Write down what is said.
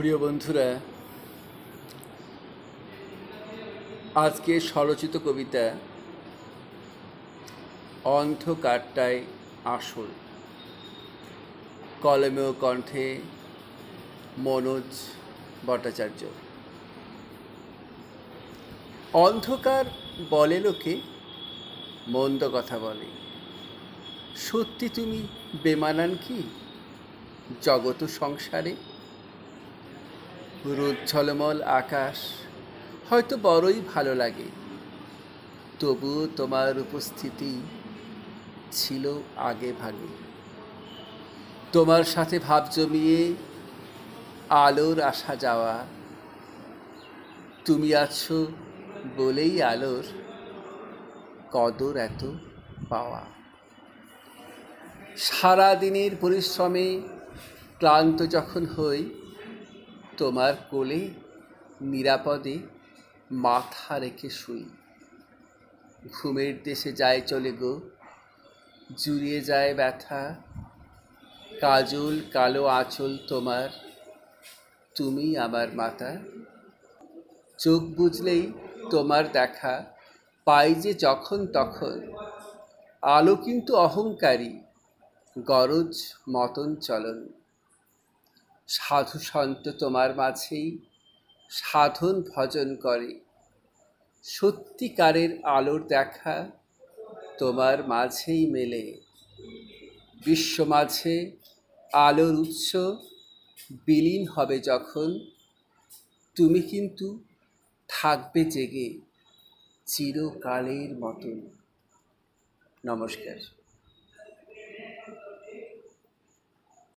প্রিয় বন্ধুরা, আজকে স্বরচিত কবিতা অন্ধকারটাই আসল। কলমে ও কণ্ঠে মনোজ ভট্টাচার্য। অন্ধকার বলে লোকে মন্দ কথা বলে, সত্যি তুমি বেমানান কি জগত সংসারে? রোদ ঝলমল আকাশ হয়তো বড়ই ভালো লাগে, তবুও তোমার উপস্থিতি ছিল আগে ভাগে। তোমার সাথে ভাব জমিয়ে আলোর আসা যাওয়া, তুমি আছো বলেই আলোর কদর এত পাওয়া। সারাদিনের পরিশ্রমে ক্লান্ত যখন হই, তোমার কোলে নিরাপদে মাথা রেখে শুই। ঘুমের দেশে যায় চলে গো, জুড়িয়ে যায় ব্যথা। কাজল কালো আঁচল তোমার, তুমি আমার মাতা। চোখ বুঝলেই তোমার দেখা পাই যে যখন তখন। আলো কিন্তু অহংকারী, গরজ মতন চলন। সাধু সন্ত তোমার মাঝেই সাধন ভজন করে, সত্যিকারের আলোর দেখা তোমার মাঝেই মেলে। বিশ্ব মাঝে আলোর উৎস বিলীন হবে যখন, তুমি কিন্তু থাকবে জেগে চিরকালের মতন। নমস্কার।